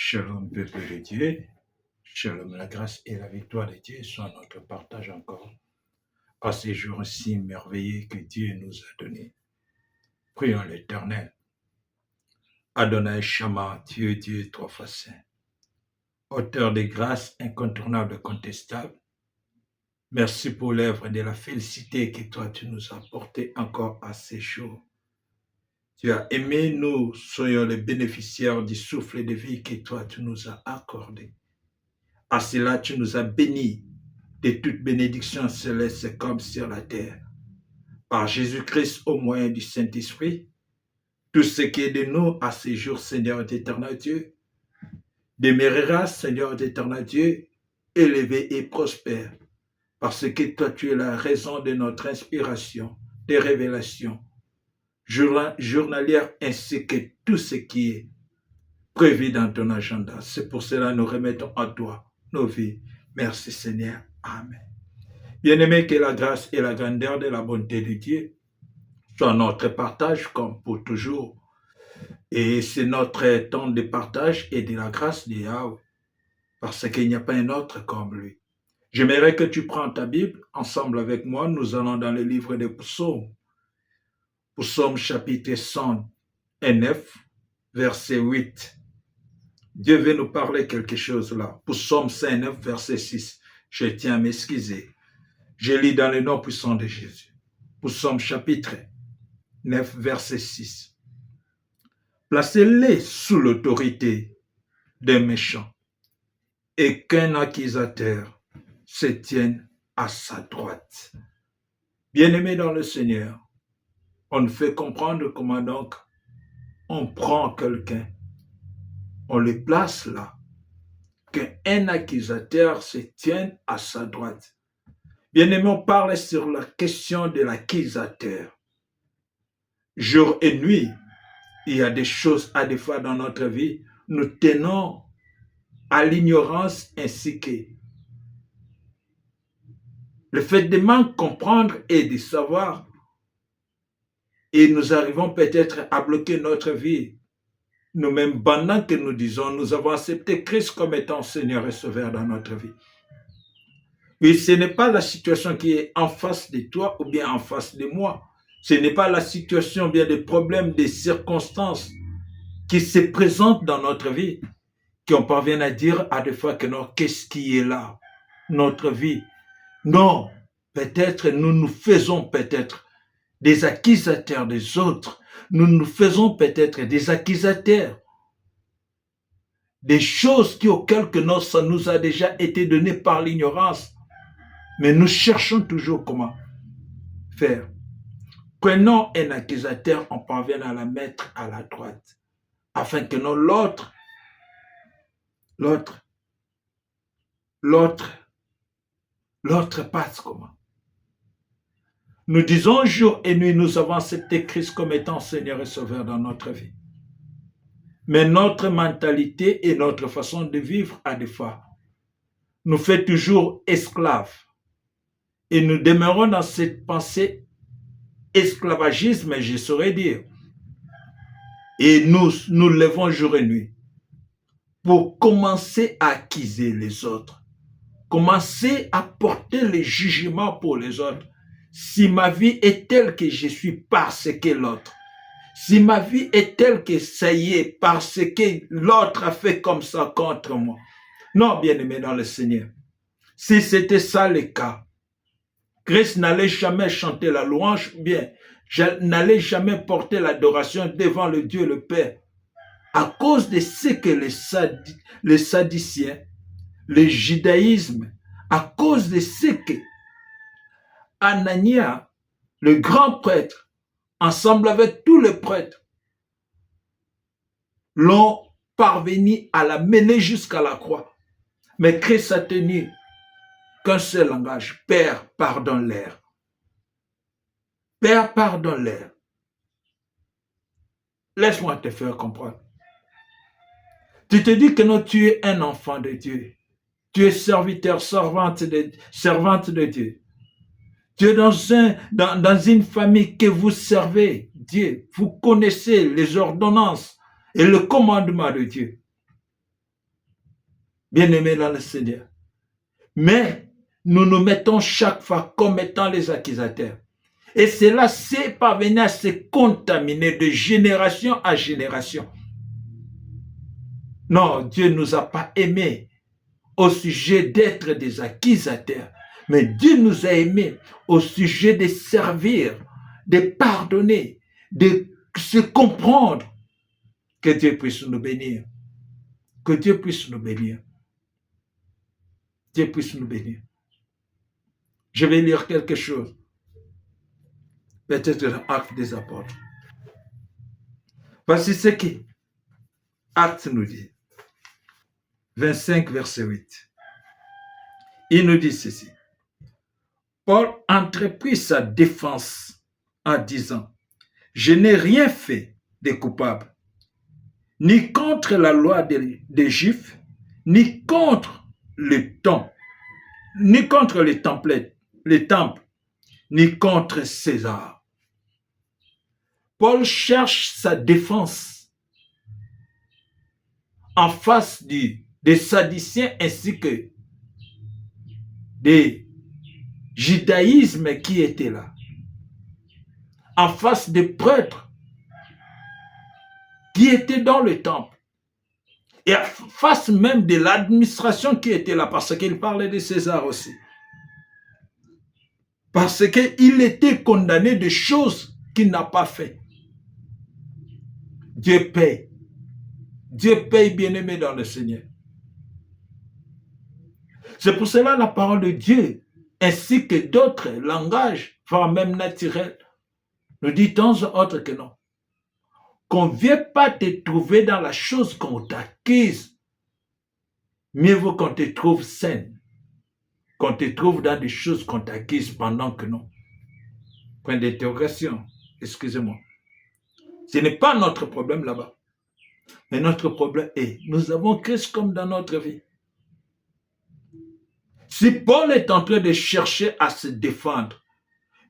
Shalom, peuple de Dieu. Shalom, la grâce et la victoire de Dieu soient notre partage encore à ces jours si merveilleux que Dieu nous a donnés. Prions l'Éternel. Adonai Shama, Dieu, trois fois saint. Auteur des grâces incontournables et contestables. Merci pour l'œuvre de la félicité que toi tu nous as apportée encore à ces jours. Tu as aimé, nous soyons les bénéficiaires du souffle de vie que toi tu nous as accordé. À cela, tu nous as bénis de toute bénédiction céleste comme sur la terre. Par Jésus-Christ, au moyen du Saint-Esprit, tout ce qui est de nous à ces jours, Seigneur éternel Dieu, demeurera, Seigneur éternel Dieu, élevé et prospère, parce que toi, tu es la raison de notre inspiration, des révélations journalières, ainsi que tout ce qui est prévu dans ton agenda. C'est pour cela que nous remettons à toi nos vies. Merci Seigneur. Amen. Bien-aimés, que la grâce et la grandeur de la bonté de Dieu soient notre partage comme pour toujours. Et c'est notre temps de partage et de la grâce de Yahweh, parce qu'il n'y a pas un autre comme lui. J'aimerais que tu prends ta Bible ensemble avec moi. Nous allons dans le livre des Psaumes. Psaume chapitre 109, verset 8. Dieu veut nous parler quelque chose là. Psaume 109, verset 6. Je tiens à m'excuser. Je lis dans le nom puissant de Jésus. Psaume chapitre 9, verset 6. Placez-les sous l'autorité des méchants et qu'un accusateur se tienne à sa droite. Bien-aimés dans le Seigneur, on nous fait comprendre comment donc on prend quelqu'un, on le place là, qu'un accusateur se tienne à sa droite. Bien-aimés, on parle sur la question de l'accusateur. Jour et nuit, il y a des choses à des fois dans notre vie, nous tenons à l'ignorance ainsi que le fait de mal comprendre et de savoir. Et nous arrivons peut-être à bloquer notre vie. Nous-mêmes, pendant que nous disons, nous avons accepté Christ comme étant Seigneur et Sauveur dans notre vie. Mais ce n'est pas la situation qui est en face de toi ou bien en face de moi. Ce n'est pas la situation, bien des problèmes, des circonstances qui se présentent dans notre vie, qu'on parvient à dire à des fois que non, qu'est-ce qui est là, notre vie. Non, peut-être nous nous faisons peut-être des accusateurs des autres. Nous nous faisons peut-être des accusateurs des choses auxquelles que non, ça nous a déjà été donné par l'ignorance. Mais nous cherchons toujours comment faire. Prenons un accusateur, on parvient à la mettre à la droite, afin que non l'autre passe comment. Nous disons jour et nuit, nous avons accepté Christ comme étant Seigneur et Sauveur dans notre vie. Mais notre mentalité et notre façon de vivre à des fois nous fait toujours esclaves. Et nous demeurons dans cette pensée esclavagisme, je saurais dire. Et nous levons jour et nuit pour commencer à accuser les autres. Commencer à porter le jugement pour les autres. Si ma vie est telle que je suis parce que l'autre. Si ma vie est telle que ça y est parce que l'autre a fait comme ça contre moi. Non, bien-aimé dans le Seigneur. Si c'était ça le cas, Christ n'allait jamais chanter la louange, bien, n'allait jamais porter l'adoration devant le Dieu le Père. À cause de ce que les sadduciens, le judaïsme, à cause de ce que Anania, le grand prêtre, ensemble avec tous les prêtres, l'ont parvenu à la mener jusqu'à la croix. Mais Christ a tenu qu'un seul langage. Père, pardonne-leur. Père, pardonne-leur. Laisse-moi te faire comprendre. Tu te dis que non, tu es un enfant de Dieu. Tu es serviteur, servante de Dieu. Tu es dans une famille que vous servez Dieu. Vous connaissez les ordonnances et le commandement de Dieu. bien-aimés dans le Seigneur. Mais nous nous mettons chaque fois comme étant les accusateurs. Et cela s'est parvenu à se contaminer de génération à génération. Non, Dieu ne nous a pas aimés au sujet d'être des accusateurs, mais Dieu nous a aimés au sujet de servir, de pardonner, de se comprendre. Que Dieu puisse nous bénir. Que Dieu puisse nous bénir. Dieu puisse nous bénir. Je vais lire quelque chose. Peut-être dans Actes des Apôtres. Voici ce qui Actes nous dit. 25, verset 8. Il nous dit ceci. Paul entreprit sa défense en disant, je n'ai rien fait de coupable, ni contre la loi des Juifs, ni contre le temps, ni contre les temples, ni contre César. Paul cherche sa défense en face des Sadduciens ainsi que des judaïsmes qui étaient là, en face des prêtres qui étaient dans le temple, et en face même de l'administration qui était là, parce qu'il parlait de César aussi. Parce qu'il était condamné de choses qu'il n'a pas fait. Dieu paye. Dieu paye, bien-aimé dans le Seigneur. C'est pour cela la parole de Dieu, ainsi que d'autres langages, voire même naturels, nous dit tant autre que non. Qu'on ne vienne pas te trouver dans la chose qu'on t'accuse. Mieux vaut qu'on te trouve saine, qu'on te trouve dans des choses qu'on t'accuse pendant que non. Point d'interrogation, excusez-moi. Ce n'est pas notre problème là-bas. Mais notre problème est, nous avons Christ comme dans notre vie. Si Paul est en train de chercher à se défendre,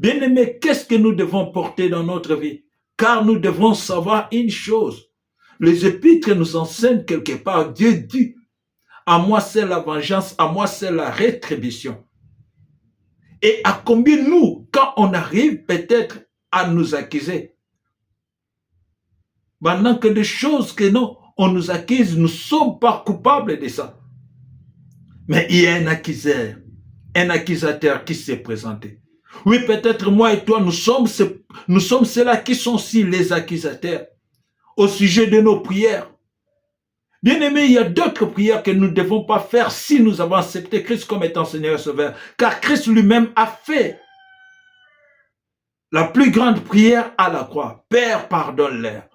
bien aimé, qu'est-ce que nous devons porter dans notre vie? Car nous devons savoir une chose. Les épîtres nous enseignent quelque part. Dieu dit, à moi c'est la vengeance, à moi c'est la rétribution. Et à combien nous, quand on arrive peut-être à nous accuser, pendant que des choses que non, on nous accuse, nous ne sommes pas coupables de ça. Mais il y a un accusateur qui s'est présenté. Oui, peut-être moi et toi, nous sommes ceux-là qui sont aussi les accusateurs au sujet de nos prières. Bien aimé, il y a d'autres prières que nous ne devons pas faire si nous avons accepté Christ comme étant Seigneur et Sauveur. Car Christ lui-même a fait la plus grande prière à la croix. Père, pardonne-leur.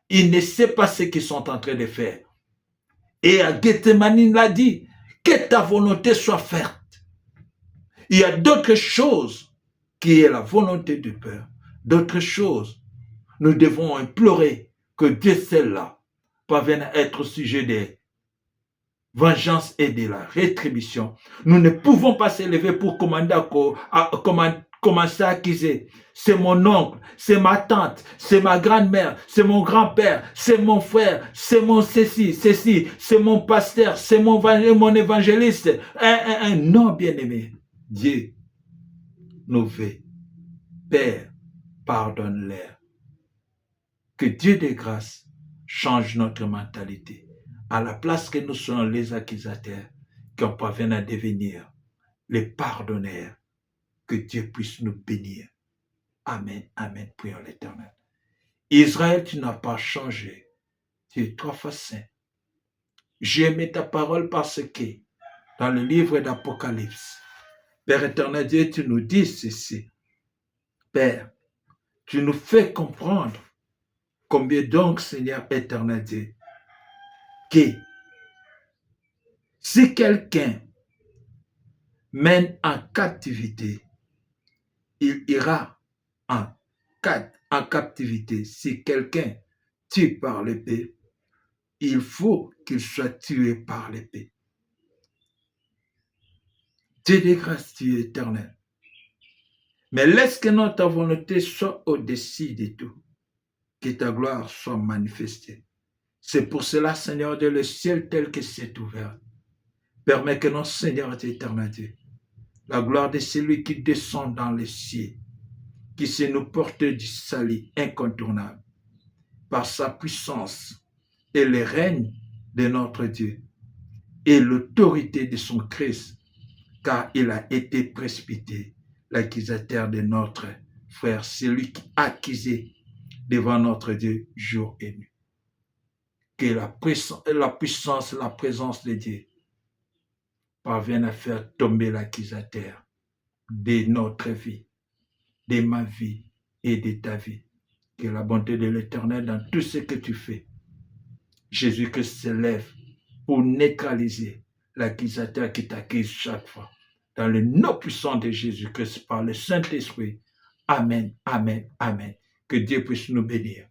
Il ne sait pas ce qu'ils sont en train de faire. Et à Gethsemane, il a dit, que ta volonté soit faite. Il y a d'autres choses qui est la volonté du Père. D'autres choses. Nous devons implorer que Dieu celle-là parvienne à être au sujet des vengeances et de la rétribution. Nous ne pouvons pas s'élever pour commencer à accuser. C'est mon oncle, c'est ma tante, c'est ma grand-mère, c'est mon grand-père, c'est mon frère, c'est mon ceci, c'est mon pasteur, c'est mon évangéliste. Non, bien-aimé, Dieu nous veut. Père, pardonne-leur. Que Dieu de grâce change notre mentalité. À la place que nous soyons les accusateurs, qu'on parvienne à devenir les pardonneurs. Que Dieu puisse nous bénir. Amen, amen, prions l'Éternel. Israël, tu n'as pas changé. Tu es trois fois saint. J'ai aimé ta parole parce que dans le livre d'Apocalypse, Père éternel Dieu, tu nous dis ceci. Père, tu nous fais comprendre combien donc, Seigneur éternel Dieu, que si quelqu'un mène en captivité, il ira en captivité. Si quelqu'un tue par l'épée, il faut qu'il soit tué par l'épée. Dieu de grâce, tu es éternel. Mais laisse que notre volonté soit au-dessus de tout, que ta gloire soit manifestée. C'est pour cela, Seigneur Dieu, le ciel tel que c'est ouvert. Permets que notre Seigneur éternel Dieu, la gloire de celui qui descend dans les cieux, qui se nous porte du salut incontournable, par sa puissance et le règne de notre Dieu et l'autorité de son Christ, car il a été précipité, l'accusateur de notre frère, celui qui a accusé devant notre Dieu jour et nuit. Que la puissance, la présence de Dieu parvienne à faire tomber l'accusateur de notre vie, de ma vie et de ta vie. Que la bonté de l'Éternel dans tout ce que tu fais, Jésus-Christ se lève pour neutraliser l'accusateur qui t'accuse chaque fois. Dans le nom puissant de Jésus-Christ par le Saint-Esprit. Amen, amen, amen. Que Dieu puisse nous bénir.